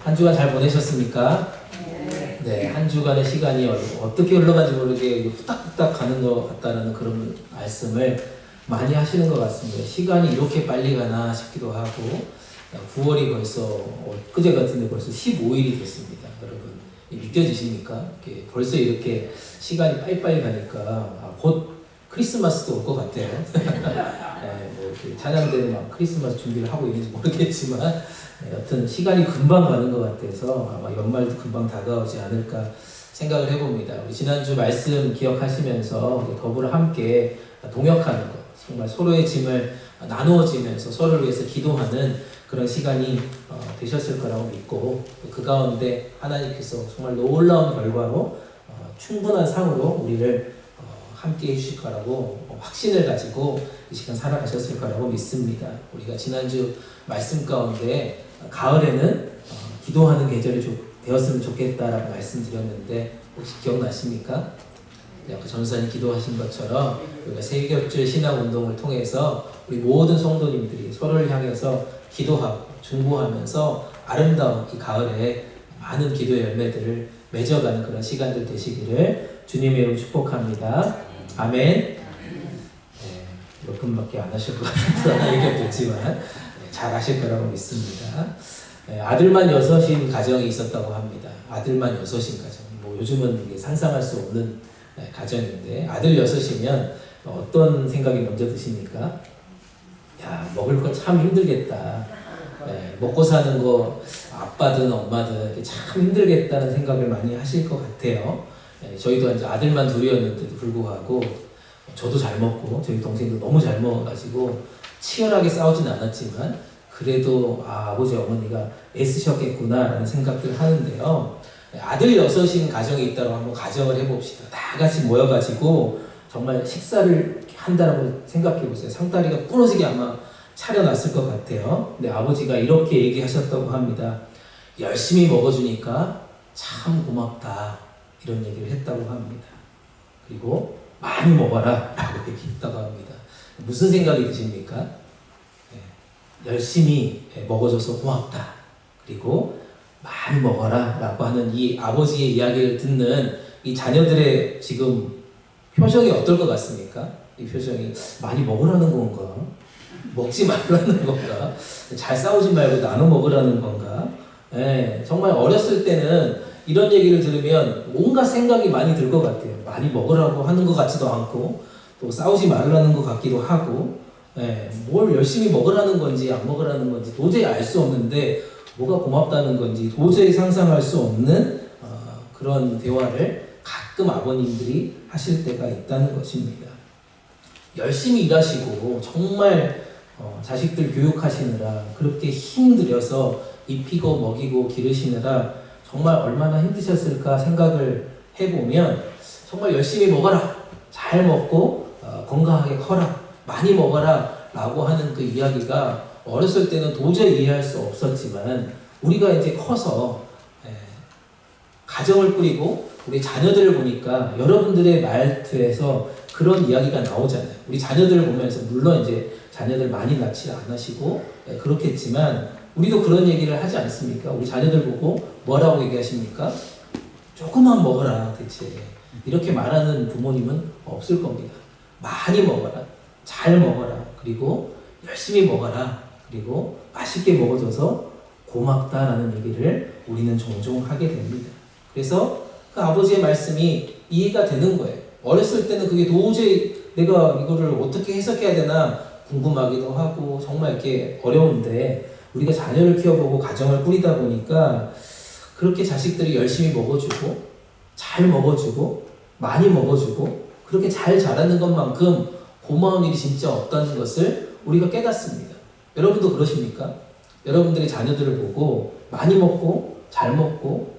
한 주간 잘 보내셨습니까? 네, 한 주간의 시간이 어떻게 흘러간지 모르게 후딱후딱 가는 것 같다는 그런 말씀을 많이 하시는 것 같습니다. 시간이 이렇게 빨리 가나 싶기도 하고 9월이 벌써 그제 같은데 벌써 15일이 됐습니다. 여러분 믿겨지십니까? 벌써 이렇게 시간이 빨리빨리 가니까 곧 크리스마스도 올 것 같아요. 네, 뭐 찬양대는 막 크리스마스 준비를 하고 있는지 모르겠지만 여튼 시간이 금방 가는 것 같아서 아마 연말도 금방 다가오지 않을까 생각을 해봅니다. 우리 지난주 말씀 기억하시면서 더불어 함께 동역하는 것, 정말 서로의 짐을 나누어지면서 서로를 위해서 기도하는 그런 시간이 되셨을 거라고 믿고 그 가운데 하나님께서 정말 놀라운 결과로 충분한 상으로 우리를 함께 해주실 거라고 확신을 가지고 이 시간 살아가셨을 거라고 믿습니다. 우리가 지난주 말씀 가운데 가을에는 기도하는 계절이 되었으면 좋겠다라고 말씀드렸는데 혹시 기억나십니까? 아까 전사님 기도하신 것처럼 우리가 세계격주의 신앙운동을 통해서 우리 모든 성도님들이 서로를 향해서 기도하고 중보하면서 아름다운 이 가을에 많은 기도의 열매들을 맺어가는 그런 시간들 되시기를 주님의 이름으로 축복합니다. 아멘. 네, 몇 분밖에 안 하실 것 같은 얘기가 됐지만 잘 하실 거라고 믿습니다. 네, 아들만 6인 가정이 있었다고 합니다. 아들만 6인 가정. 뭐 요즘은 이게 상상할 수 없는 가정인데 아들 6이면 어떤 생각이 먼저 드십니까? 야, 먹을 거 참 힘들겠다. 먹고 사는 거 아빠든 엄마든 참 힘들겠다는 생각을 많이 하실 것 같아요. 저희도 이제 아들만 둘이었는데도 불구하고 저도 잘 먹고 저희 동생도 너무 잘 먹어가지고 치열하게 싸우진 않았지만 그래도 아버지 어머니가 애쓰셨겠구나라는 생각들을 하는데요. 아들 6인 가정이 있다고 한번 가정을 해봅시다. 다 같이 모여가지고 정말 식사를 한다라고 생각해보세요. 상다리가 부러지게 아마 차려놨을 것 같아요. 근데 아버지가 이렇게 얘기하셨다고 합니다. 열심히 먹어주니까 참 고맙다. 이런 얘기를 했다고 합니다. 그리고 많이 먹어라 라고 얘기했다고 합니다. 무슨 생각이 드십니까? 열심히 먹어줘서 고맙다. 그리고 많이 먹어라 라고 하는 이 아버지의 이야기를 듣는 이 자녀들의 지금 표정이 어떨 것 같습니까? 이 표정이 많이 먹으라는 건가? 먹지 말라는 건가? 잘 싸우지 말고 나눠 먹으라는 건가? 정말 어렸을 때는 이런 얘기를 들으면 온갖 생각이 많이 들 것 같아요. 많이 먹으라고 하는 것 같지도 않고 또 싸우지 말라는 것 같기도 하고 뭘 열심히 먹으라는 건지 안 먹으라는 건지 도저히 알 수 없는데 뭐가 고맙다는 건지 도저히 상상할 수 없는 그런 대화를 가끔 아버님들이 하실 때가 있다는 것입니다. 열심히 일하시고 정말 자식들 교육하시느라 그렇게 힘들여서 입히고 먹이고 기르시느라 정말 얼마나 힘드셨을까 생각을 해보면 정말 열심히 먹어라, 잘 먹고 건강하게 커라, 많이 먹어라 라고 하는 그 이야기가 어렸을 때는 도저히 이해할 수 없었지만 우리가 이제 커서 가정을 꾸리고 우리 자녀들을 보니까 여러분들의 말투에서 그런 이야기가 나오잖아요. 우리 자녀들을 보면서 물론 이제 자녀들 많이 낳지 않으시고 그렇겠지만 우리도 그런 얘기를 하지 않습니까? 우리 자녀들 보고 뭐라고 얘기하십니까? 조금만 먹어라 대체 이렇게 말하는 부모님은 없을 겁니다. 많이 먹어라, 잘 먹어라, 그리고 열심히 먹어라, 그리고 맛있게 먹어줘서 고맙다라는 얘기를 우리는 종종 하게 됩니다. 그래서 그 아버지의 말씀이 이해가 되는 거예요. 어렸을 때는 그게 도저히 내가 이거를 어떻게 해석해야 되나 궁금하기도 하고 정말 이렇게 어려운데 우리가 자녀를 키워보고 가정을 꾸리다 보니까 그렇게 자식들이 열심히 먹어주고 잘 먹어주고 많이 먹어주고 그렇게 잘 자라는 것만큼 고마운 일이 진짜 없다는 것을 우리가 깨닫습니다. 여러분도 그러십니까? 여러분들이 자녀들을 보고 많이 먹고 잘 먹고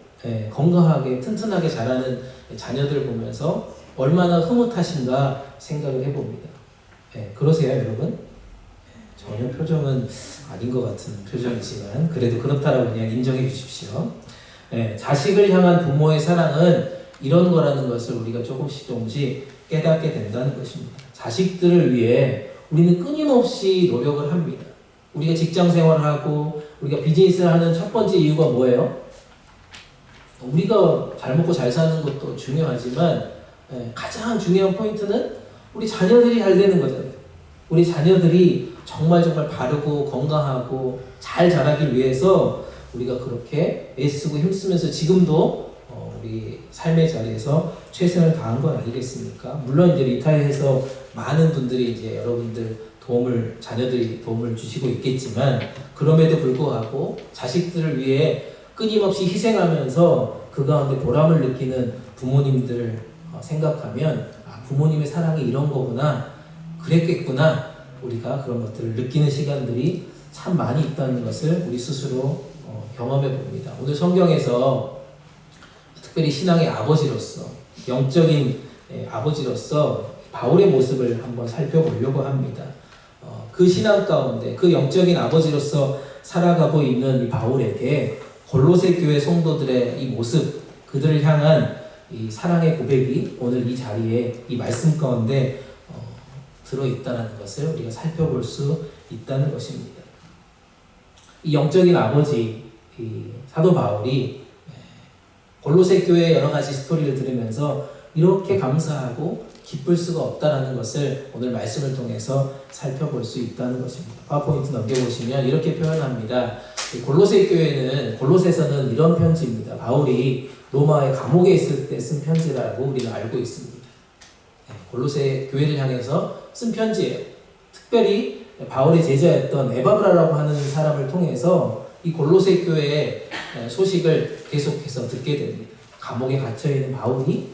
건강하게 튼튼하게 자라는 자녀들 보면서 얼마나 흐뭇하신가 생각을 해봅니다. 그러세요 여러분? 전혀 표정은 아닌 것 같은 표정이지만 그래도 그렇다라고 그냥 인정해 주십시오. 자식을 향한 부모의 사랑은 이런 거라는 것을 우리가 조금씩 깨닫게 된다는 것입니다. 자식들을 위해 우리는 끊임없이 노력을 합니다. 우리가 직장 생활을 하고 우리가 비즈니스를 하는 첫 번째 이유가 뭐예요? 우리가 잘 먹고 잘 사는 것도 중요하지만 가장 중요한 포인트는 우리 자녀들이 잘 되는 거잖아요. 우리 자녀들이 정말 바르고 건강하고 잘 자라기 위해서 우리가 그렇게 애쓰고 힘쓰면서 지금도 우리 삶의 자리에서 최선을 다한 건 아니겠습니까? 물론 이제 리타이어해서 많은 분들이 이제 여러분들 자녀들이 도움을 주시고 있겠지만, 그럼에도 불구하고 자식들을 위해 끊임없이 희생하면서 그 가운데 보람을 느끼는 부모님들 생각하면 부모님의 사랑이 이런 거구나, 그랬겠구나, 우리가 그런 것들을 느끼는 시간들이 참 많이 있다는 것을 우리 스스로 경험해 봅니다. 오늘 성경에서 특별히 신앙의 아버지로서, 영적인 아버지로서 바울의 모습을 한번 살펴보려고 합니다. 그 신앙 가운데 그 영적인 아버지로서 살아가고 있는 이 바울에게 골로새 교회 성도들의 이 모습, 그들을 향한 이 사랑의 고백이 오늘 이 자리에 이 말씀 가운데 들어있다는 것을 우리가 살펴볼 수 있다는 것입니다. 이 영적인 아버지, 이 사도 바울이 골로새 교회의 여러 가지 스토리를 들으면서 이렇게 감사하고 기쁠 수가 없다라는 것을 오늘 말씀을 통해서 살펴볼 수 있다는 것입니다. 파워포인트 넘겨보시면 이렇게 표현합니다. 골로새 교회는, 골로새서는 이런 편지입니다. 바울이 로마의 감옥에 있을 때 쓴 편지라고 우리가 알고 있습니다. 골로새 교회를 향해서 쓴 편지예요. 특별히 바울의 제자였던 에바브라라고 하는 사람을 통해서 이 골로새 교회의 소식을 계속해서 듣게 됩니다. 감옥에 갇혀있는 바울이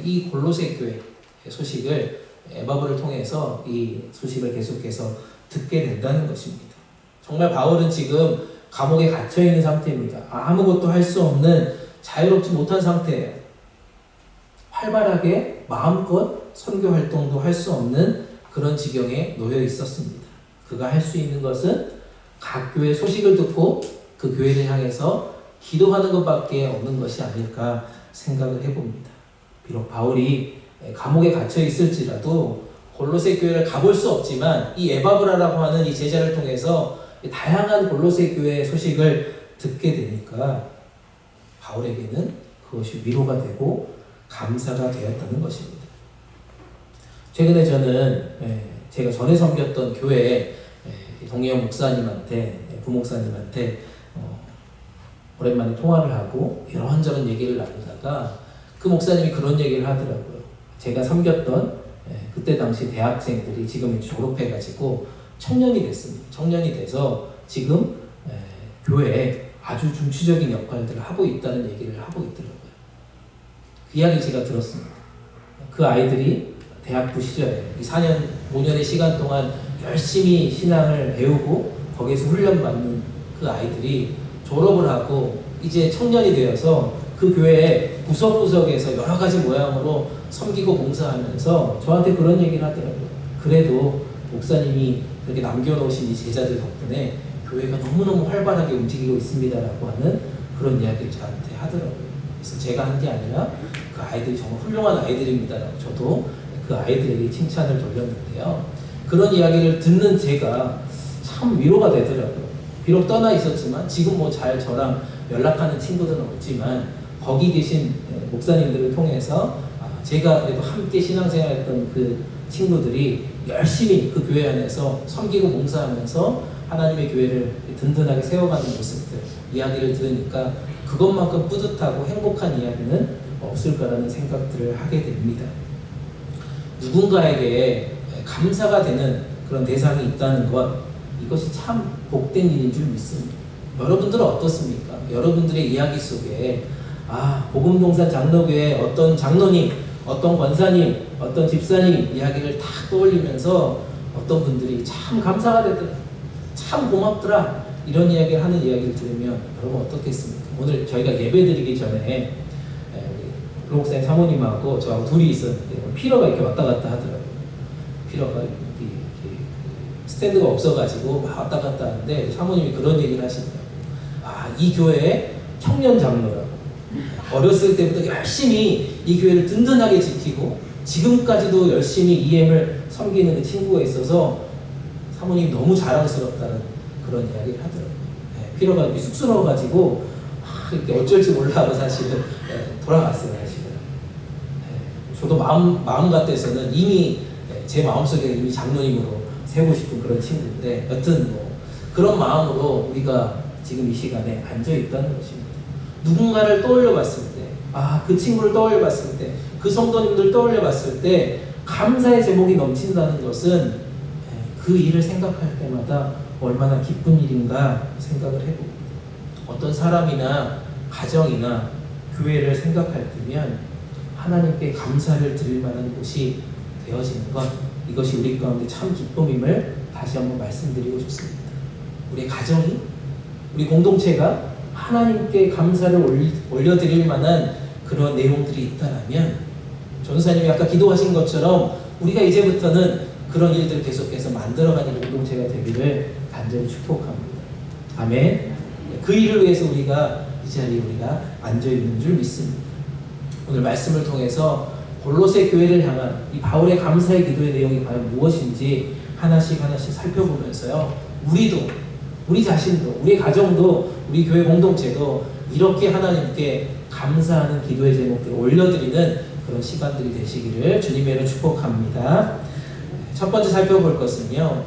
이 골로새 교회 소식을 에바브를 통해서 이 소식을 계속해서 듣게 된다는 것입니다. 정말 바울은 지금 감옥에 갇혀있는 상태입니다. 아무것도 할 수 없는, 자유롭지 못한 상태예요. 활발하게 마음껏 선교 활동도 할 수 없는 그런 지경에 놓여 있었습니다. 그가 할 수 있는 것은 각 교회 소식을 듣고 그 교회를 향해서 기도하는 것밖에 없는 것이 아닐까 생각을 해봅니다. 비록 바울이 감옥에 갇혀 있을지라도 골로새 교회를 가볼 수 없지만 이 에바브라라고 하는 이 제자를 통해서 다양한 골로새 교회의 소식을 듣게 되니까 바울에게는 그것이 위로가 되고 감사가 되었다는 것입니다. 최근에 저는 제가 전에 섬겼던 교회 동해영 목사님한테, 부목사님한테 오랜만에 통화를 하고 이런저런 얘기를 나누다가 그 목사님이 그런 얘기를 하더라고요. 제가 섬겼던 그때 당시 대학생들이 지금 졸업해가지고 청년이 됐습니다. 청년이 돼서 지금 교회에 아주 중추적인 역할들을 하고 있다는 얘기를 하고 있더라고요. 그 이야기를 제가 들었습니다. 그 아이들이 대학부 시절에 이 4년, 5년의 시간 동안 열심히 신앙을 배우고 거기에서 훈련받는 그 아이들이 졸업을 하고 이제 청년이 되어서 그 교회의 구석구석에서 여러 가지 모양으로 섬기고 봉사하면서 저한테 그런 얘기를 하더라고요. 그래도 목사님이 이렇게 남겨놓으신 이 제자들 덕분에 교회가 너무너무 활발하게 움직이고 있습니다라고 하는 그런 이야기를 저한테 하더라고요. 그래서 제가 한 게 아니라 그 아이들이 정말 훌륭한 아이들입니다라고 저도 그 아이들에게 칭찬을 돌렸는데요. 그런 이야기를 듣는 제가 참 위로가 되더라고요. 비록 떠나 있었지만 지금 뭐 잘 저랑 연락하는 친구들은 없지만 거기 계신 목사님들을 통해서 제가 그래도 함께 신앙생활했던 그 친구들이 열심히 그 교회 안에서 섬기고 봉사하면서 하나님의 교회를 든든하게 세워가는 모습들, 이야기를 들으니까 그것만큼 뿌듯하고 행복한 이야기는 없을 거라는 생각들을 하게 됩니다. 누군가에게 감사가 되는 그런 대상이 있다는 것, 이것이 참 복된 일인 줄 믿습니다. 여러분들은 어떻습니까? 여러분들의 이야기 속에 복음동산 장로교회 어떤 장로님, 어떤 권사님, 어떤 집사님 이야기를 다 떠올리면서 어떤 분들이 참 감사가 됐더라, 참 고맙더라, 이런 이야기를 하는 이야기를 들으면 여러분 어떻겠습니까? 오늘 저희가 예배드리기 전에 우리 목사님 사모님하고 저하고 둘이 있었는데 피러가 이렇게 왔다 갔다 하더라고요. 피러가 이렇게 스탠드가 없어가지고 막 왔다 갔다 하는데 사모님이 그런 얘기를 하시더라고요. 이 교회의 청년 장로라고. 어렸을 때부터 열심히 이 교회를 든든하게 지키고 지금까지도 열심히 EM을 섬기는 그 친구가 있어서 사모님이 너무 자랑스럽다는 그런 이야기를 하더라고요. 피로가 이렇게 쑥스러워가지고 이렇게 어쩔지 몰라하고 사실은 돌아갔어요. 사실은. 저도 마음 같아서는 이미 제 마음속에 이미 장로님으로 세우고 싶은 그런 친구인데 여튼 뭐 그런 마음으로 우리가 지금 이 시간에 앉아 있다는 것입니다. 누군가를 떠올려 봤을 때, 그 친구를 떠올려 봤을 때, 그 성도님들 떠올려 봤을 때 감사의 제목이 넘친다는 것은 그 일을 생각할 때마다 얼마나 기쁜 일인가 생각을 해봅니다. 어떤 사람이나 가정이나 교회를 생각할 때면 하나님께 감사를 드릴 만한 곳이 되어지는 것, 이것이 우리 가운데 참 기쁨임을 다시 한번 말씀드리고 싶습니다. 우리 가정이, 우리 공동체가 하나님께 감사를 올려드릴 만한 그런 내용들이 있다라면 전사님이 아까 기도하신 것처럼 우리가 이제부터는 그런 일들을 계속해서 만들어가는 공동체가 되기를 간절히 축복합니다. 아멘. 그 일을 위해서 우리가 이 자리에 우리가 앉아있는 줄 믿습니다. 오늘 말씀을 통해서 골로새 교회를 향한 이 바울의 감사의 기도의 내용이 과연 무엇인지 하나씩 살펴보면서요, 우리도, 우리 자신도, 우리 가정도, 우리 교회 공동체도 이렇게 하나님께 감사하는 기도의 제목들을 올려드리는 그런 시간들이 되시기를 주님의 이름으로 축복합니다. 첫 번째 살펴볼 것은요,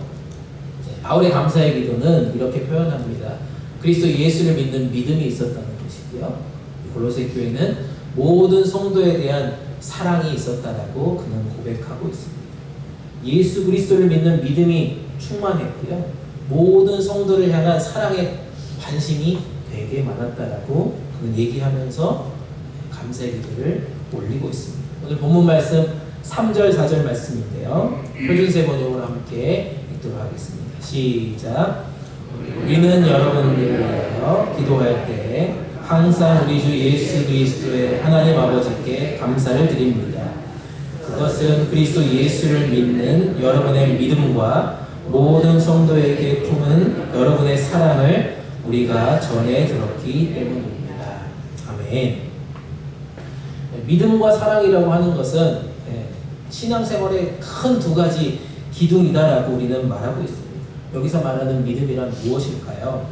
바울의 감사의 기도는 이렇게 표현합니다. 그리스도 예수를 믿는 믿음이 있었다는 것이고요, 골로새 교회는 모든 성도에 대한 사랑이 있었다라고 그는 고백하고 있습니다. 예수 그리스도를 믿는 믿음이 충만했고요, 모든 성도를 향한 사랑의 관심이 되게 많았다라고 그는 얘기하면서 감사의 기도를 올리고 있습니다. 오늘 본문 말씀 3절 4절 말씀인데요, 표준세 번역으로 함께 읽도록 하겠습니다. 시작. 우리는 여러분들을 위하여 기도할 때 항상 우리 주 예수 그리스도의 하나님 아버지께 감사를 드립니다. 그것은 그리스도 예수를 믿는 여러분의 믿음과 모든 성도에게 품은 여러분의 사랑을 우리가 전해 들었기 때문입니다. 아멘. 믿음과 사랑이라고 하는 것은 신앙생활의 큰 두 가지 기둥이다라고 우리는 말하고 있습니다. 여기서 말하는 믿음이란 무엇일까요?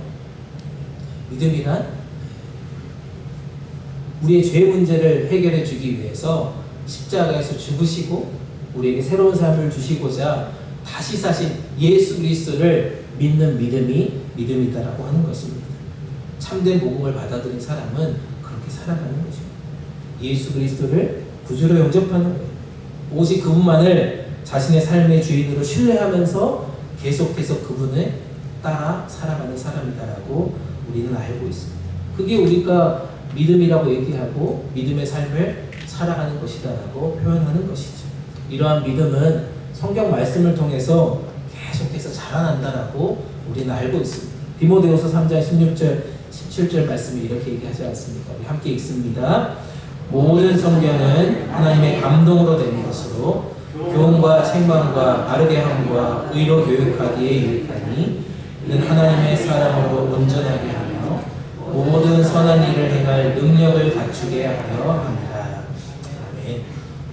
믿음이란 우리의 죄 문제를 해결해 주기 위해서 십자가에서 죽으시고 우리에게 새로운 삶을 주시고자 다시 사신 예수 그리스도를 믿는 믿음이 믿음이다라고 하는 것입니다. 참된 복음을 받아들인 사람은 그렇게 살아가는 것입니다. 예수 그리스도를 구주로 영접하는 거예요. 오직 그분만을 자신의 삶의 주인으로 신뢰하면서 계속해서 그분을 따라 살아가는 사람이다라고 우리는 알고 있습니다. 그게 우리가 믿음이라고 얘기하고 믿음의 삶을 살아가는 것이다라고 표현하는 것이죠. 이러한 믿음은 성경 말씀을 통해서 계속해서 자라난다라고 우리는 알고 있습니다. 디모데후서 3장 16절 17절 말씀이 이렇게 얘기하지 않습니까? 우리 함께 읽습니다. 모든 성경은 하나님의 감동으로 된 것으로 교훈과 책망과 바르게 함과 의로 교육하기에 유익하니 이는 하나님의 사람으로 온전하게 하며 모든 선한 일을 행할 능력을 갖추게 하려 합니다. 아멘.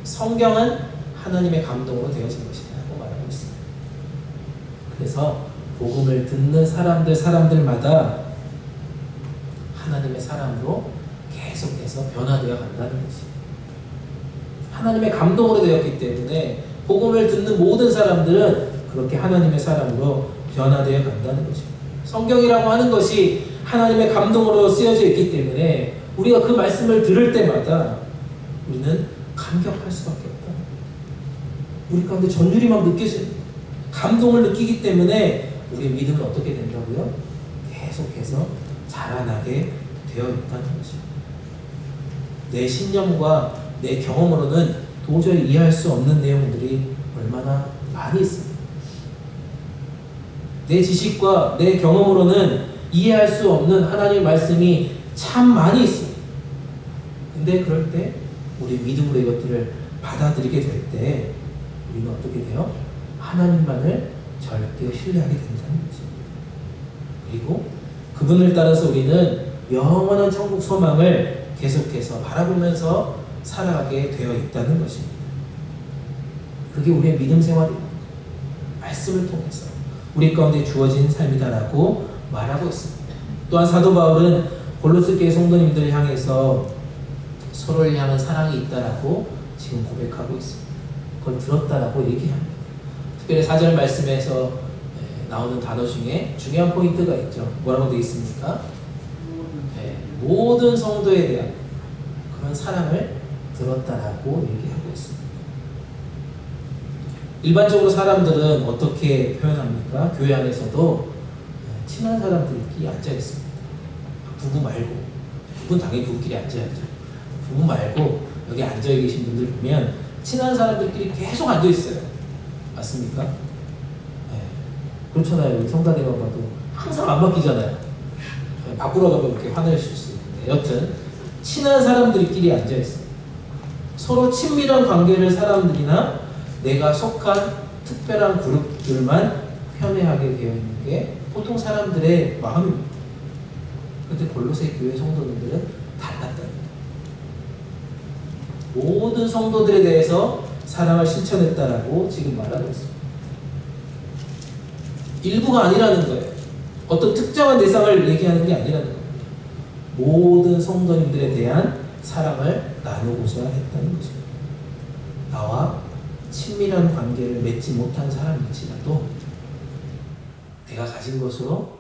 성경은 하나님의 감동으로 되어진 것이라고 말하고 있습니다. 그래서 복음을 듣는 사람들마다 하나님의 사람으로 계속해서 변화되어 간다는 것입니다. 하나님의 감동으로 되었기 때문에 복음을 듣는 모든 사람들은 그렇게 하나님의 사람으로 변화되어 간다는 것입니다. 성경이라고 하는 것이 하나님의 감동으로 쓰여져 있기 때문에 우리가 그 말씀을 들을 때마다 우리는 감격할 수밖에 없다. 우리 가운데 전율이 막 느껴져요. 감동을 느끼기 때문에 우리의 믿음은 어떻게 된다고요? 계속해서 자라나게 되어 있다는 것입니다. 내 신념과 내 경험으로는 도저히 이해할 수 없는 내용들이 얼마나 많이 있습니다. 내 지식과 내 경험으로는 이해할 수 없는 하나님의 말씀이 참 많이 있습니다. 근데 그럴 때 우리 믿음으로 이것들을 받아들이게 될 때 우리는 어떻게 돼요? 하나님만을 절대 신뢰하게 된다는 것입니다. 그리고 그분을 따라서 우리는 영원한 천국 소망을 계속해서 바라보면서 살아가게 되어 있다는 것입니다. 그게 우리의 믿음 생활입니다. 말씀을 통해서 우리 가운데 주어진 삶이다라고 말하고 있습니다. 또한 사도 바울은 골로새 교회 성도님들을 향해서 서로를 향한 사랑이 있다라고 지금 고백하고 있습니다. 그걸 들었다라고 얘기합니다. 특별히 4절 말씀에서 나오는 단어 중에 중요한 포인트가 있죠. 뭐라고 되어 있습니까? 모든 성도에 대한 그런 사랑을 들었다라고 얘기하고 있습니다. 일반적으로 사람들은 어떻게 표현합니까? 교회 안에서도 친한 사람들끼리 앉아 있습니다. 부부 말고, 부부는 당연히 부부끼리 앉아야죠. 부부 말고 여기 앉아 계신 분들 보면 친한 사람들끼리 계속 앉아 있어요. 맞습니까? 그렇잖아요. 여기 성가대만 봐도 항상 안 바뀌잖아요. 바꾸러 가면 이렇게 화내실 수 있는데, 여튼 친한 사람들끼리 앉아 있어요. 서로 친밀한 관계를 사람들이나 내가 속한 특별한 그룹들만 편애하게 되어 있는 게 보통 사람들의 마음입니다. 그런데 골로새 교회 성도님들은 달랐답니다. 모든 성도들에 대해서 사랑을 실천했다라고 지금 말하고 있습니다. 일부가 아니라는 거예요. 어떤 특정한 대상을 얘기하는 게 아니라는 겁니다. 모든 성도님들에 대한 사랑을 나누고자 했다는 것입니다. 나와 친밀한 관계를 맺지 못한 사람일지라도 내가 가진 것으로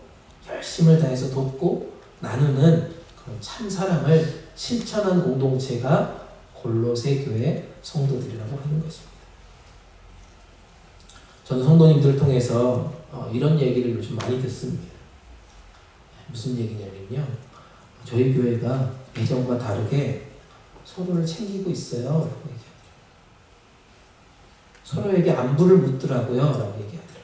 열심을 다해서 돕고 나누는 그런 참 사랑을 실천한 공동체가 골로새 교회 성도들이라고 하는 것입니다. 저는 성도님들을 통해서 이런 얘기를 요즘 많이 듣습니다. 무슨 얘기냐면요, 저희 교회가 예전과 다르게 서로를 챙기고 있어요 라고 얘기합니다. 서로에게 안부를 묻더라고요 라고 얘기하더라고요.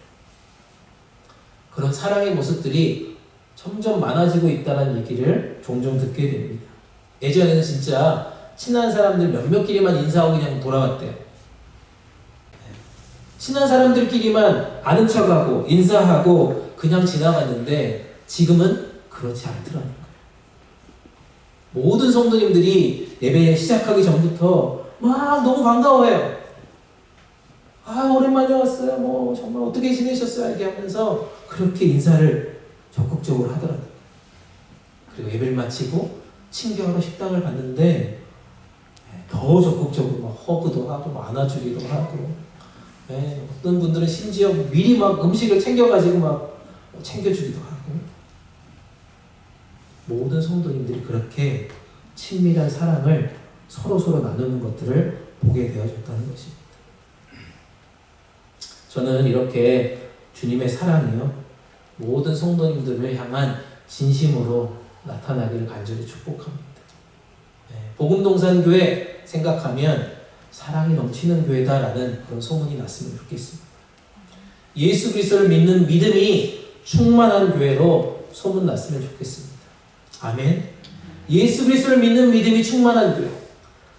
그런 사랑의 모습들이 점점 많아지고 있다는 얘기를 종종 듣게 됩니다. 예전에는 진짜 친한 사람들 몇몇끼리만 인사하고 그냥 돌아왔대요. 친한 사람들끼리만 아는 척하고 인사하고 그냥 지나갔는데 지금은 그렇지 않더라는 거예요. 모든 성도님들이 예배 시작하기 전부터 막 너무 반가워해요. 아, 오랜만에 왔어요. 뭐 정말 어떻게 지내셨어요? 이렇게 하면서 그렇게 인사를 적극적으로 하더라고요. 그리고 예배를 마치고 친교하러 식당을 갔는데 더 적극적으로 막 허그도 하고 막 안아주기도 하고, 어떤 분들은 심지어 미리 막 음식을 챙겨가지고 막 챙겨주기도 하고, 모든 성도님들이 그렇게 친밀한 사랑을 서로 나누는 것들을 보게 되어졌다는 것입니다. 저는 이렇게 주님의 사랑이요, 모든 성도님들을 향한 진심으로 나타나기를 간절히 축복합니다. 복음동산교회 생각하면 사랑이 넘치는 교회다라는 그런 소문이 났으면 좋겠습니다. 예수 그리스도를 믿는 믿음이 충만한 교회로 소문났으면 좋겠습니다. 아멘. 예수 그리스도를 믿는 믿음이 충만한 교회,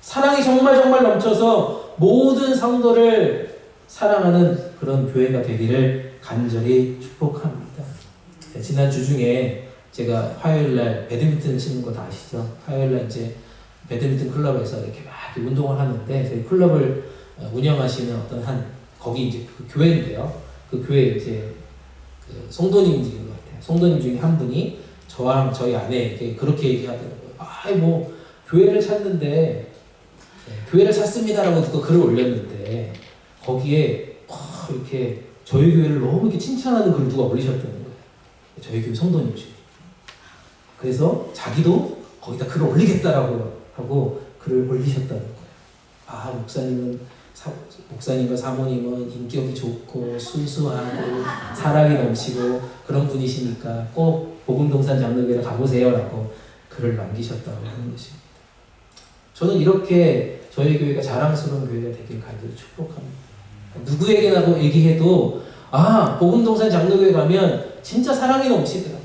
사랑이 정말 넘쳐서 모든 성도를 사랑하는 그런 교회가 되기를 간절히 축복합니다. 지난 주 중에 제가 화요일날 배드민턴 치는 거 다 아시죠? 화요일날 이제 배드민턴 클럽에서 이렇게 막 운동을 하는데, 저희 클럽을 운영하시는 어떤 거기 이제 그 교회인데요. 그 교회 이제 그 성도님들인 것 같아요. 성도님 중에 한 분이 저랑 저희 아내에게 그렇게 얘기하더라고요. 뭐 교회를 찾는데, 교회를 찾습니다라고 듣고 글을 올렸는데 거기에 이렇게 저희 교회를 너무 이렇게 칭찬하는 글을 누가 올리셨다는 거예요. 저희 교회 성도님 중에. 그래서 자기도 거기다 글을 올리겠다라고 하고 글을 올리셨다는 거예요. 목사님과 사모님은 인격이 좋고 순수하고 사랑이 넘치고 그런 분이시니까 꼭 복음동산 장로교회를 가보세요라고 글을 남기셨다고 하는 것입니다. 저는 이렇게 저희 교회가 자랑스러운 교회가 되길 간절히 축복합니다. 누구에게나 얘기해도 복음동산 장로교회 가면 진짜 사랑이 넘치더라,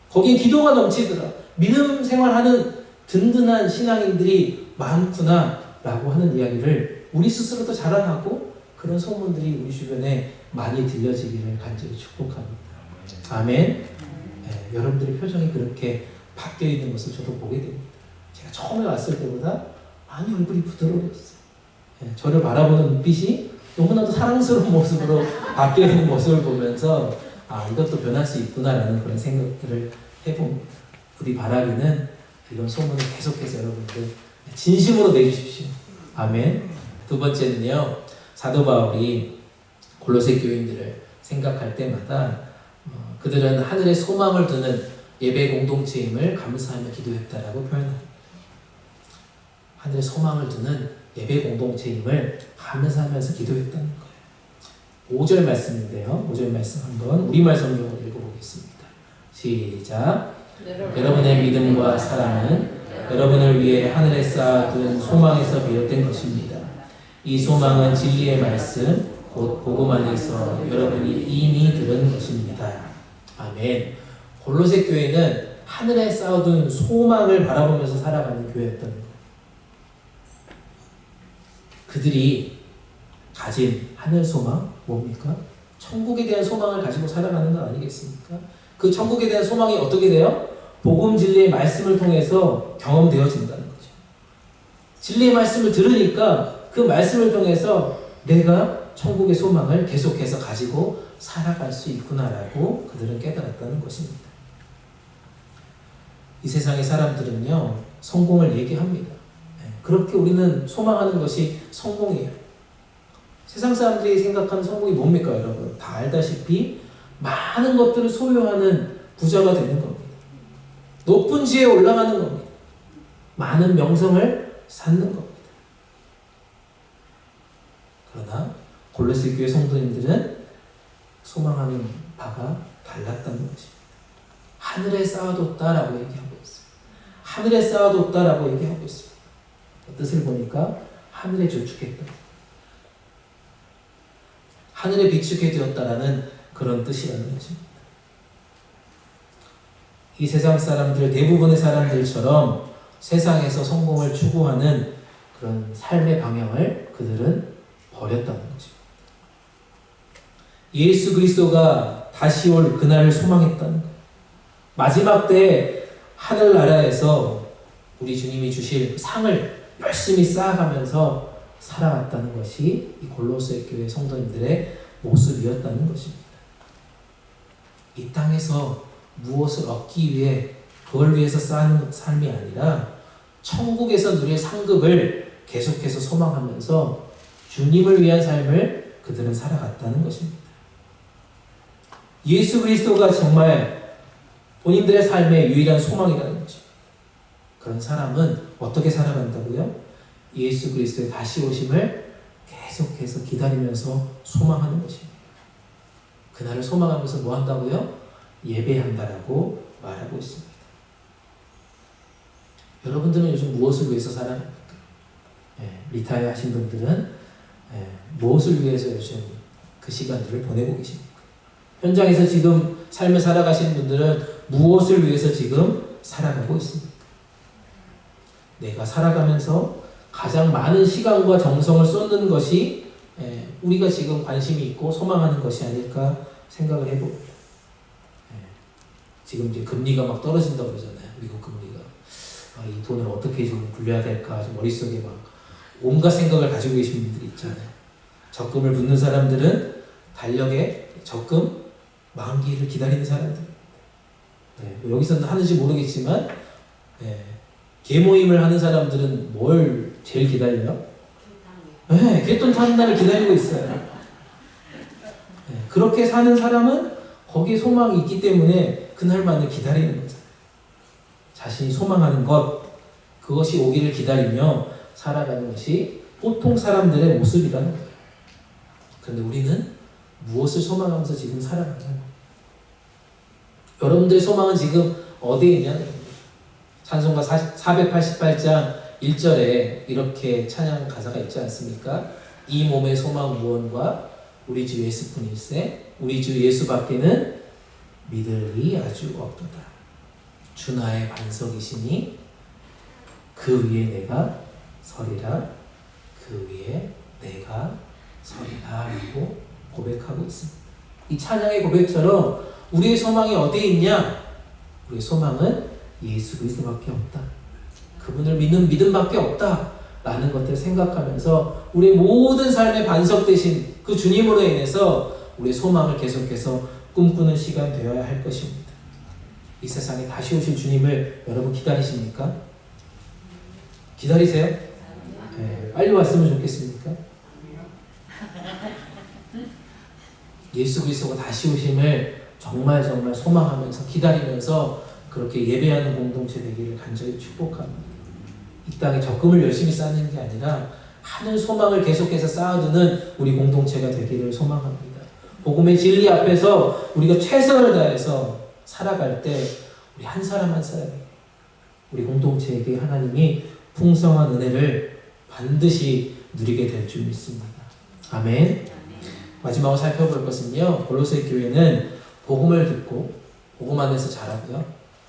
거기에 기도가 넘치더라, 믿음 생활하는 든든한 신앙인들이 많구나 라고 하는 이야기를 우리 스스로도 자랑하고, 그런 소문들이 우리 주변에 많이 들려지기를 간절히 축복합니다. 아멘. 여러분들의 표정이 그렇게 바뀌어 있는 것을 저도 보게 됩니다. 제가 처음에 왔을 때보다 많이 얼굴이 부드러워졌어요. 저를 바라보는 눈빛이 너무나도 사랑스러운 모습으로 바뀌어 있는 모습을 보면서 이것도 변할 수 있구나라는 그런 생각들을 해봅니다. 부디 바라기는 이런 소문을 계속해서 여러분들 진심으로 내주십시오. 아멘. 두 번째는요, 사도 바울이 골로새 교인들을 생각할 때마다 그들은 하늘에 소망을 두는 예배 공동체임을 감사하며 기도했다라고 표현합니다. 하늘에 소망을 두는 예배 공동체임을 감사하면서 기도했다는 거예요. 5절 말씀인데요. 5절 말씀 한번 우리말 성경으로 읽어보겠습니다. 시작. 여러분의 믿음과 사랑은 여러분을 위해 하늘에 쌓아둔 소망에서 비롯된 것입니다. 이 소망은 진리의 말씀, 곧 복음 안에서 여러분이 이미 들은 것입니다. 아멘. 골로새 교회는 하늘에 쌓아둔 소망을 바라보면서 살아가는 교회였다는 거예요. 그들이 가진 하늘 소망 뭡니까? 천국에 대한 소망을 가지고 살아가는 거 아니겠습니까? 그 천국에 대한 소망이 어떻게 돼요? 복음 진리의 말씀을 통해서 경험되어진다는 거죠. 진리의 말씀을 들으니까 그 말씀을 통해서 내가 천국의 소망을 계속해서 가지고 살아갈 수 있구나라고 그들은 깨달았다는 것입니다. 이 세상의 사람들은요, 성공을 얘기합니다. 그렇게 우리는 소망하는 것이 성공이에요. 세상 사람들이 생각하는 성공이 뭡니까, 여러분? 다 알다시피 많은 것들을 소유하는 부자가 되는 겁니다. 높은 지에 올라가는 겁니다. 많은 명성을 쌓는 겁니다. 그러나 골로새 교회 성도님들은 소망하는 바가 달랐다는 것입니다. 하늘에 쌓아뒀다라고 얘기하고 있어요. 하늘에 쌓아뒀다라고 얘기하고 있습니다. 뜻을 보니까 하늘에 저축했다. 하늘에 비축해 되었다라는 그런 뜻이라는 것입니다. 이 세상 사람들, 대부분의 사람들처럼 세상에서 성공을 추구하는 그런 삶의 방향을 그들은 버렸다는 것입니다. 예수 그리스도가 다시 올 그날을 소망했다는 거예요. 마지막 때 하늘나라에서 우리 주님이 주실 상을 열심히 쌓아가면서 살아갔다는 것이 이 골로새 교회 성도님들의 모습이었다는 것입니다. 이 땅에서 무엇을 얻기 위해 그걸 위해서 쌓는 삶이 아니라 천국에서 누릴 상급을 계속해서 소망하면서 주님을 위한 삶을 그들은 살아갔다는 것입니다. 예수 그리스도가 정말 본인들의 삶의 유일한 소망이라는 것입니다. 그런 사람은 어떻게 살아간다고요? 예수 그리스도의 다시 오심을 계속해서 기다리면서 소망하는 것입니다. 그날을 소망하면서 뭐 한다고요? 예배한다라고 말하고 있습니다. 여러분들은 요즘 무엇을 위해서 살아갑니까? 리타이어 하신 분들은 무엇을 위해서 요즘 그 시간들을 보내고 계십니까? 현장에서 지금 삶을 살아가시는 분들은 무엇을 위해서 지금 살아가고 있습니까? 내가 살아가면서 가장 많은 시간과 정성을 쏟는 것이 우리가 지금 관심이 있고 소망하는 것이 아닐까 생각을 해봅니다. 지금 이제 금리가 막 떨어진다고 그러잖아요. 미국 금리가. 이 돈을 어떻게 좀 굴려야 될까 머릿속에 막 온갖 생각을 가지고 계신 분들이 있잖아요. 적금을 붓는 사람들은 달력에 적금 만기를 기다리는 사람들. 여기서는 하는지 모르겠지만 계모임을 하는 사람들은 뭘 제일 기다려요? 갯돈 타는 날을 기다리고 있어요. 그렇게 사는 사람은 거기에 소망이 있기 때문에 그날만을 기다리는 거죠. 자신이 소망하는 것, 그것이 오기를 기다리며 살아가는 것이 보통 사람들의 모습이라는 거예요. 그런데 우리는 무엇을 소망하면서 지금 살아가나요? 여러분들의 소망은 지금 어디에 있냐는 겁니다. 찬송가 488장 1절에 이렇게 찬양 가사가 있지 않습니까? 이 몸의 소망 무언과 우리 주 예수뿐일세 우리 주 예수밖에는 믿을 이 아주 없도다. 주 나의 반석이시니 그 위에 내가 서리라 그 위에 내가 서리라 라고 고백하고 있습니다. 이 찬양의 고백처럼 우리의 소망이 어디에 있냐? 우리의 소망은 예수 그리스도밖에 없다. 그분을 믿는 믿음밖에 없다 라는 것들을 생각하면서 우리의 모든 삶의 반석 되신 그 주님으로 인해서 우리의 소망을 계속해서 꿈꾸는 시간 되어야 할 것입니다. 이 세상에 다시 오실 주님을 여러분 기다리십니까? 기다리세요? 네, 빨리 왔으면 좋겠습니까? 예수 그리스도가 다시 오심을 정말 소망하면서 기다리면서 그렇게 예배하는 공동체 되기를 간절히 축복합니다. 이 땅에 적금을 열심히 쌓는 게 아니라 하늘 소망을 계속해서 쌓아두는 우리 공동체가 되기를 소망합니다. 복음의 진리 앞에서 우리가 최선을 다해서 살아갈 때 우리 한 사람 한 사람이 우리 공동체에게 하나님이 풍성한 은혜를 반드시 누리게 될 줄 믿습니다. 아멘. 마지막으로 살펴볼 것은요, 골로새 교회는 복음을 듣고 복음 안에서 자라고요,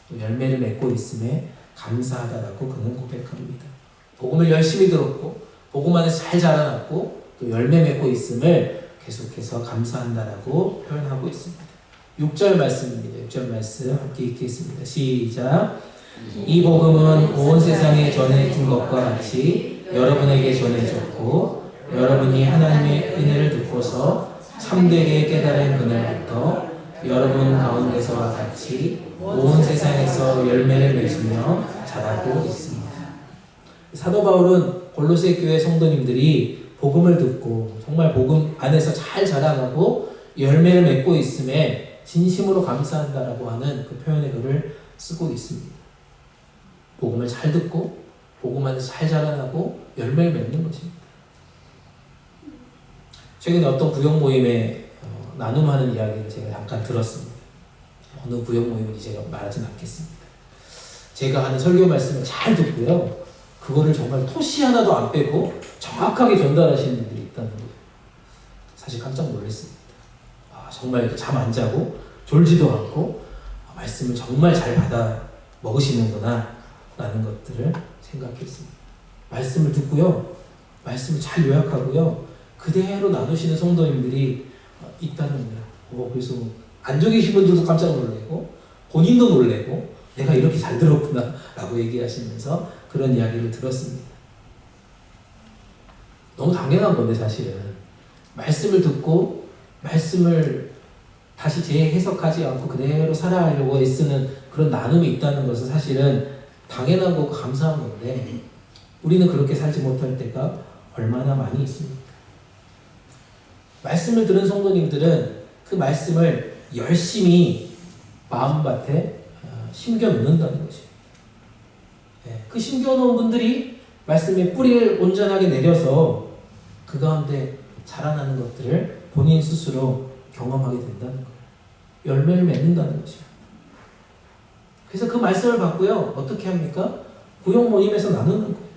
또 열매를 맺고 있음에 감사하다라고 그는 고백합니다. 복음을 열심히 들었고 복음 안에서 잘 자라났고 또 열매 맺고 있음을 계속해서 감사한다라고 표현하고 있습니다. 6절 말씀입니다. 6절 말씀 함께 읽겠습니다. 시작. 이 복음은 온 세상에 전해진 것과 같이 여러분에게 전해졌고 여러분이 하나님의 은혜를 듣고서 참되게 깨달은 그날부터 여러분 가운데서와 같이 온 세상에서 열매를 맺으며 자라고 있습니다. 사도 바울은 골로새 교회 성도님들이 복음을 듣고 정말 복음 안에서 잘 자라가고 열매를 맺고 있음에 진심으로 감사한다라고 하는 그 표현의 글을 쓰고 있습니다. 복음을 잘 듣고 복음 안에서 잘 자라나고 열매를 맺는 것입니다. 최근에 어떤 구역 모임에 나눔하는 이야기를 제가 잠깐 들었습니다. 어느 구역 모임인지 제가 말하진 않겠습니다. 제가 하는 설교 말씀을 잘 듣고요, 그거를 정말 토시 하나도 안 빼고 정확하게 전달하시는 분들이 있다는 거예요. 사실 깜짝 놀랐습니다. 정말 이렇게 잠 안 자고 졸지도 않고 말씀을 정말 잘 받아 먹으시는구나 라는 것들을 생각했습니다. 말씀을 듣고요, 말씀을 잘 요약하고요, 그대로 나누시는 성도님들이 있다는 거예요. 그래서 앉아 계신 분들도 깜짝 놀래고 본인도 놀래고 내가 이렇게 잘 들었구나 라고 얘기하시면서 그런 이야기를 들었습니다. 너무 당연한 건데 사실은 말씀을 듣고 말씀을 다시 재해석하지 않고 그대로 살아가려고 애쓰는 그런 나눔이 있다는 것은 사실은 당연한 거고 감사한 건데 우리는 그렇게 살지 못할 때가 얼마나 많이 있습니까? 말씀을 들은 성도님들은 그 말씀을 열심히 마음밭에 심겨놓는다는 것이에요. 그 심겨놓은 분들이 말씀의 뿌리를 온전하게 내려서 그 가운데 자라나는 것들을 본인 스스로 경험하게 된다는 거예요. 열매를 맺는다는 것이에요. 그래서 그 말씀을 받고요, 어떻게 합니까? 구역 모임에서 나누는 거예요.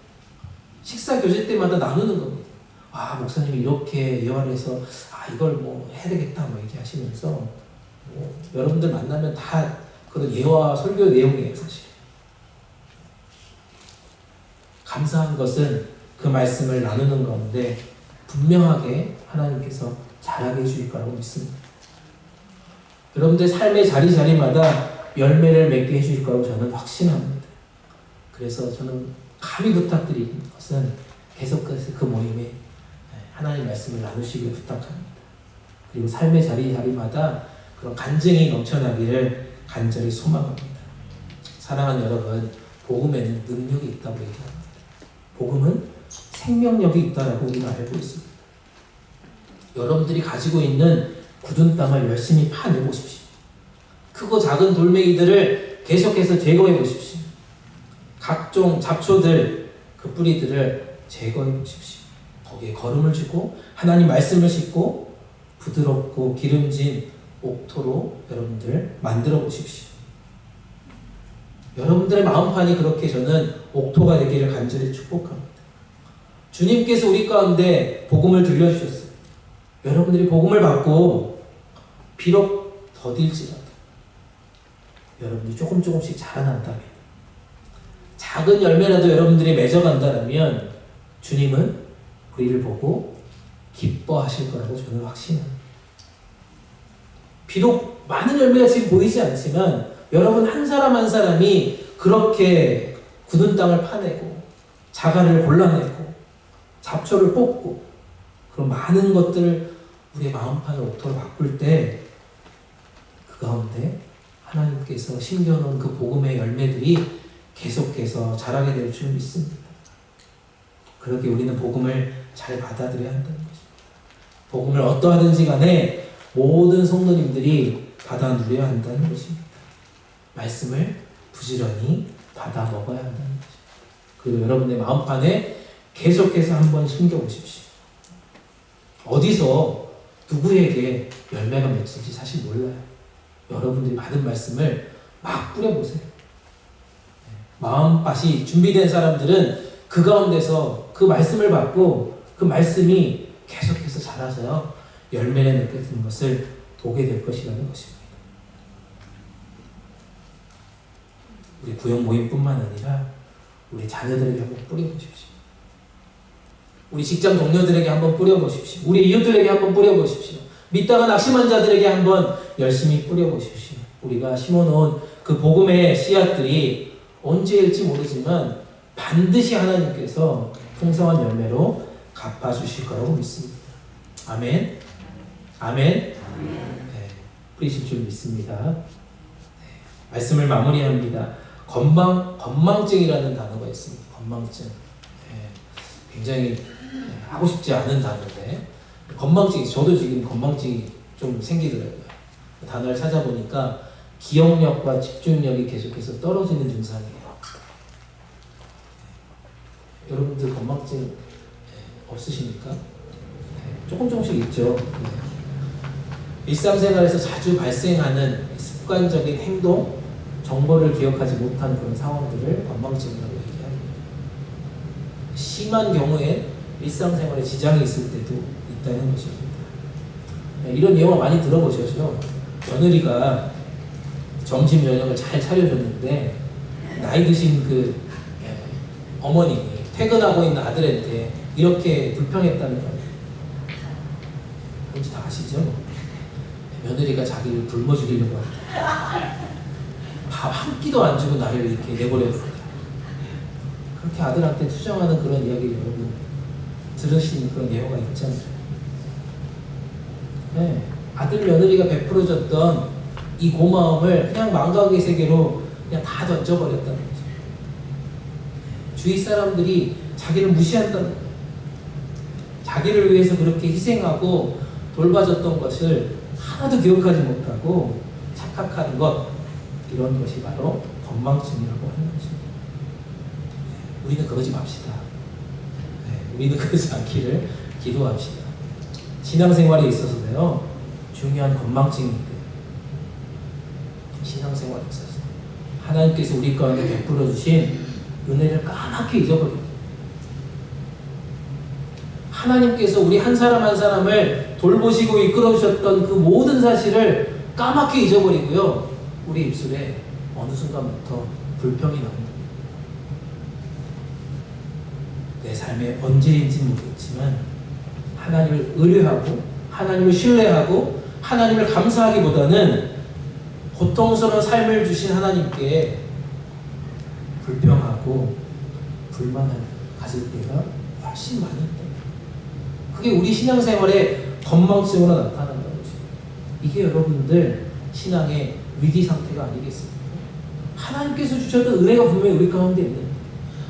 식사 교제 때마다 나누는 겁니다. 목사님이 이렇게 예화를 해서 이걸 뭐 해야 되겠다 얘기하시면서 여러분들 만나면 다 그런 예화 설교 내용이에요. 사실 감사한 것은 그 말씀을 나누는 가운데 분명하게 하나님께서 잘하게 해주실 거라고 믿습니다. 여러분들 삶의 자리자리마다 열매를 맺게 해주실 거라고 저는 확신합니다. 그래서 저는 감히 부탁드리는 것은 계속해서 그 모임에 하나님 말씀을 나누시길 부탁합니다. 그리고 삶의 자리자리마다 그런 간증이 넘쳐나기를 간절히 소망합니다. 사랑하는 여러분, 복음에는 능력이 있다고 얘기합니다. 복음은 생명력이 있다라고 우리가 알고 있습니다. 여러분들이 가지고 있는 굳은 땅을 열심히 파내보십시오. 크고 작은 돌멩이들을 계속해서 제거해 보십시오. 각종 잡초들, 그 뿌리들을 제거해 보십시오. 거기에 거름을 주고 하나님 말씀을 싣고 부드럽고 기름진 옥토로 여러분들 만들어 보십시오. 여러분들의 마음판이 그렇게 저는 옥토가 되기를 간절히 축복합니다. 주님께서 우리 가운데 복음을 들려주셨어요. 여러분들이 복음을 받고 비록 더딜지라도 여러분들이 조금씩 자라난다면, 작은 열매라도 여러분들이 맺어간다면 주님은 우리를 보고 기뻐하실 거라고 저는 확신합니다. 비록 많은 열매가 지금 보이지 않지만 여러분 한 사람 한 사람이 그렇게 굳은 땅을 파내고 자갈을 골라내고 잡초를 뽑고 그런 많은 것들을 우리의 마음판을 옥토로 바꿀 때 가운데 하나님께서 심겨놓은 그 복음의 열매들이 계속해서 자라게 될 줄 믿습니다. 그렇게 우리는 복음을 잘 받아들여야 한다는 것입니다. 복음을 어떠하든지 간에 모든 성도님들이 받아 누려야 한다는 것입니다. 말씀을 부지런히 받아 먹어야 한다는 것입니다. 그리고 여러분의 마음판에 계속해서 한번 숨겨보십시오. 어디서 누구에게 열매가 맺힐지 사실 몰라요. 여러분들이 받은 말씀을 막 뿌려보세요. 마음밭이 준비된 사람들은 그 가운데서 그 말씀을 받고 그 말씀이 계속해서 자라서요 열매를 맺게 되는 것을 보게 될 것이라는 것입니다. 우리 구역 모임뿐만 아니라 우리 자녀들에게 한번 뿌려보십시오. 우리 직장 동료들에게 한번 뿌려보십시오. 우리 이웃들에게 한번 뿌려보십시오. 믿다가 낙심한 자들에게 한번 열심히 뿌려보십시오. 우리가 심어놓은 그 복음의 씨앗들이 언제일지 모르지만 반드시 하나님께서 풍성한 열매로 갚아주실 거라고 믿습니다. 아멘. 아멘. 네, 뿌리실 줄 믿습니다. 네, 말씀을 마무리합니다. 건망증이라는 단어가 있습니다. 건망증. 네, 굉장히 하고 싶지 않은 단어인데 건망증이 저도 지금 건망증이 좀 생기더라고요. 그 단어를 찾아보니까 기억력과 집중력이 계속해서 떨어지는 증상이에요. 여러분들 건망증 없으십니까? 조금씩 있죠. 일상생활에서 자주 발생하는 습관적인 행동, 정보를 기억하지 못한 그런 상황들을 건망증이라고 얘기합니다. 심한 경우에 일상생활에 지장이 있을 때도 있다는 것입니다. 이런 예화 많이 들어보셨죠? 며느리가 점심 저녁을 잘 차려줬는데 나이 드신 그 어머님이 퇴근하고 있는 아들한테 이렇게 불평했다는 거예요. 뭔지 다 아시죠? 며느리가 자기를 굶어 죽이려고 한다. 밥 한 끼도 안 주고 나를 이렇게 내버려둔다. 그렇게 아들한테 투정하는 그런 이야기를 여러분 들으신 그런 예화가 있잖아요. 네, 아들 며느리가 베풀어줬던 이 고마움을 그냥 망각의 세계로 그냥 다 던져버렸다는 거죠. 주위 사람들이 자기를 무시한다는 거예요. 자기를 위해서 그렇게 희생하고 돌봐줬던 것을 하나도 기억하지 못하고 착각하는 것, 이런 것이 바로 건망증이라고 하는 것입니다. 우리는 그러지 맙시다. 우리는 그러지 않기를 기도합시다. 신앙생활에 있어서도요 중요한 건망증이 있대요. 신앙생활에 있어서 하나님께서 우리 가운데 베풀어 주신 은혜를 까맣게 잊어버립니다. 하나님께서 우리 한 사람 한 사람을 돌보시고 이끌어 주셨던 그 모든 사실을 까맣게 잊어버리고요 우리 입술에 어느 순간부터 불평이 나옵니다. 내 삶에 언제인지는 모르겠지만 하나님을 의뢰하고 하나님을 신뢰하고 하나님을 감사하기보다는 고통스러운 삶을 주신 하나님께 불평하고 불만을 가질 때가 훨씬 많이 있다. 그게 우리 신앙생활의 건망증으로 나타난다는 것입니다. 이게 여러분들 신앙의 위기 상태가 아니겠습니까? 하나님께서 주셨던 은혜가 분명히 우리 가운데 있는데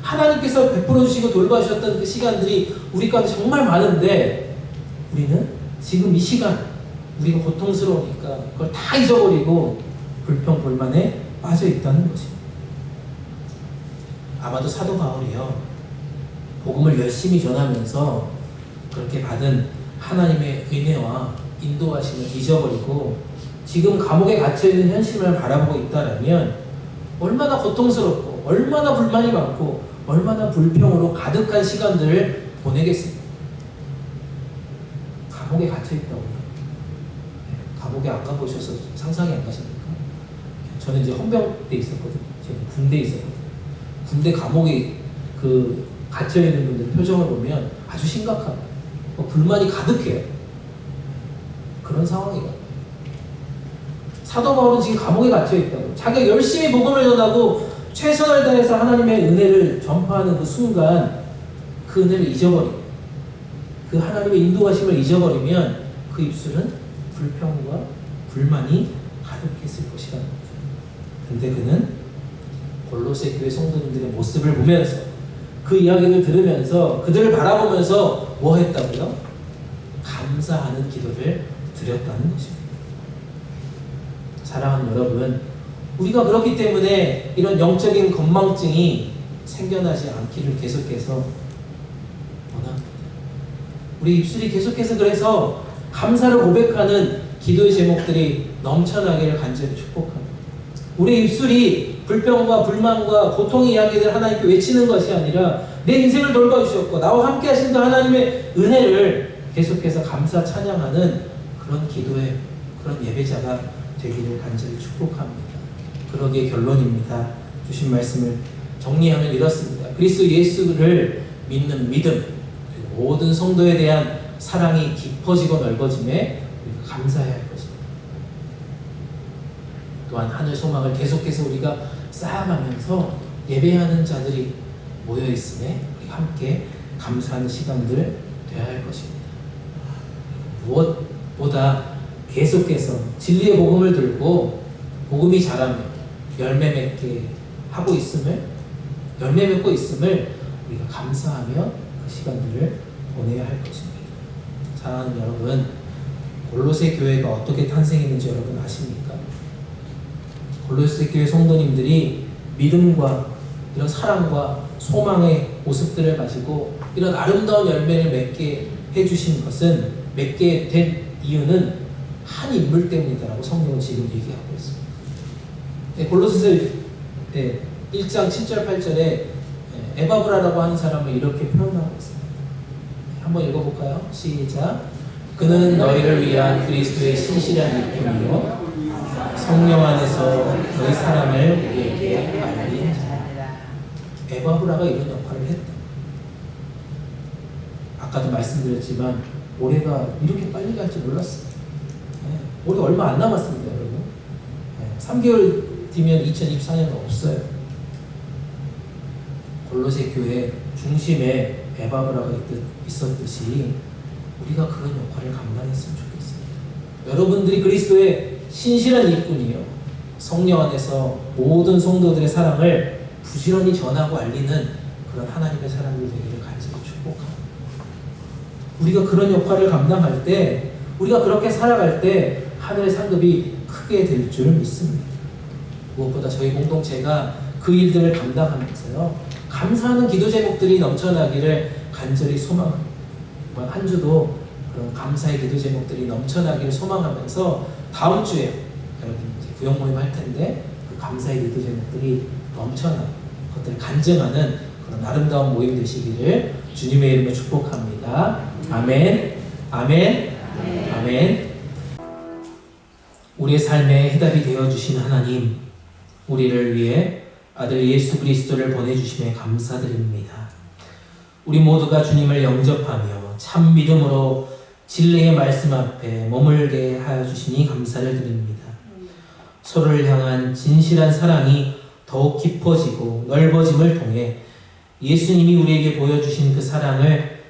하나님께서 베풀어 주시고 돌봐주셨던 그 시간들이 우리 가운데 정말 많은데 우리는 지금 이 시간 우리가 고통스러우니까 그걸 다 잊어버리고 불평 불만에 빠져 있다는 것입니다. 아마도 사도 바울이요 복음을 열심히 전하면서 그렇게 받은 하나님의 은혜와 인도하심을 잊어버리고 지금 감옥에 갇혀있는 현실을 바라보고 있다면 얼마나 고통스럽고 얼마나 불만이 많고 얼마나 불평으로 가득한 시간들을 보내겠습니까? 감옥에 갇혀있다고요. 감옥에 안 가보셔서 상상이 안 가십니까? 저는 이제 헌병대에 있었거든요. 제가 군대에 있었거든요. 군대 감옥에 그 갇혀있는 분들 표정을 보면 아주 심각합니다. 불만이 가득해요. 그런 상황이라고요. 사도 바울은 지금 감옥에 갇혀있다고. 자기가 열심히 복음을 전하고 최선을 다해서 하나님의 은혜를 전파하는 그 순간 그 은혜를 잊어버리고 그 하나님의 인도하심을 잊어버리면 그 입술은 불평과 불만이 가득 가득했을 것이라는 거죠. 근데 그는 골로새 교회 성도님들의 모습을 보면서 그 이야기를 들으면서 그들을 바라보면서 뭐 했다고요? 감사하는 기도를 드렸다는 것입니다. 사랑하는 여러분, 우리가 그렇기 때문에 이런 영적인 건망증이 생겨나지 않기를 계속해서 원합니다. 우리 입술이 계속해서 그래서 감사를 고백하는 기도의 제목들이 넘쳐나기를 간절히 축복합니다. 우리 입술이 불평과 불만과 고통의 이야기를 하나님께 외치는 것이 아니라 내 인생을 돌봐주셨고 나와 함께 하신 그 하나님의 은혜를 계속해서 감사 찬양하는 그런 기도의 그런 예배자가 되기를 간절히 축복합니다. 그러기에 결론입니다. 주신 말씀을 정리하면 이렇습니다. 그리스도 예수를 믿는 믿음, 그리고 모든 성도에 대한 사랑이 깊어지고 넓어짐에 우리가 감사해야 할 것입니다. 또한 하늘 소망을 계속해서 우리가 쌓아가면서 예배하는 자들이 모여있음에 우리가 함께 감사하는 시간들 되어야 할 것입니다. 무엇보다 계속해서 진리의 복음을 들고 복음이 자라며 열매 맺게 하고 있음을, 열매 맺고 있음을 우리가 감사하며 그 시간들을 보내야 할 것입니다. 사랑하는 여러분, 골로새 교회가 어떻게 탄생했는지 여러분 아십니까? 골로새 교회 성도님들이 믿음과 이런 사랑과 소망의 모습들을 가지고 이런 아름다운 열매를 맺게 해주신 것은, 맺게 된 이유는 한 인물 때문이다라고 성경은 지금 얘기하고 있습니다. 골로새서 1장 7절 8절에 에바브라라고 하는 사람을 이렇게 표현하고 있습니다. 한번 읽어볼까요? 시작. 그는 너희를 위한 그리스도의 신실한 일꾼이요 성령 안에서 너희 사랑을 우리에게 알린 자라. 에바브라가 이런 역할을 했다. 아까도 말씀드렸지만 올해가 이렇게 빨리 갈 줄 몰랐어요. 올해 얼마 안 남았습니다, 여러분. 3개월 뒤면 2024년 없어요. 골로새 교회 중심에 에바브라가 있었듯이 우리가 그런 역할을 감당했으면 좋겠습니다. 여러분들이 그리스도의 신실한 일꾼이요 성령 안에서 모든 성도들의 사랑을 부지런히 전하고 알리는 그런 하나님의 사람들 되기를 간절히 축복합니다. 우리가 그런 역할을 감당할 때, 우리가 그렇게 살아갈 때 하늘의 상급이 크게 될 줄 믿습니다. 무엇보다 저희 공동체가 그 일들을 감당하면서요 감사하는 기도 제목들이 넘쳐나기를 간절히 소망합니다. 한 주도 그런 감사의 기도 제목들이 넘쳐나기를 소망하면서 다음 주에 여러분 이제 구역 모임 할 텐데 그 감사의 기도 제목들이 넘쳐나고 그것들을 간증하는 그런 아름다운 모임 되시기를 주님의 이름으로 축복합니다. 아멘, 아멘, 아멘. 아멘. 우리의 삶의 해답이 되어주신 하나님, 우리를 위해 아들 예수 그리스도를 보내주심에 감사드립니다. 우리 모두가 주님을 영접하며 참 믿음으로 진리의 말씀 앞에 머물게 하여 주시니 감사를 드립니다. 서로를 향한 진실한 사랑이 더욱 깊어지고 넓어짐을 통해 예수님이 우리에게 보여주신 그 사랑을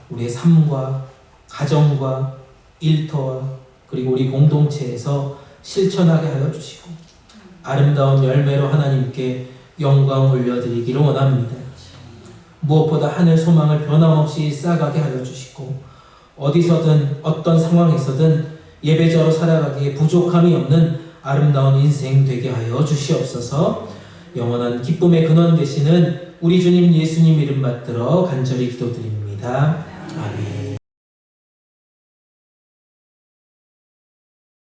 우리의 삶과 가정과 일터와 그리고 우리 공동체에서 실천하게 하여 주시고 아름다운 열매로 하나님께 영광 올려드리기를 원합니다. 무엇보다 하늘 소망을 변함없이 쌓아가게 하여 주시고 어디서든 어떤 상황에서든 예배자로 살아가기에 부족함이 없는 아름다운 인생 되게 하여 주시옵소서. 영원한 기쁨의 근원 되시는 우리 주님 예수님 이름 받들어 간절히 기도드립니다. 아멘.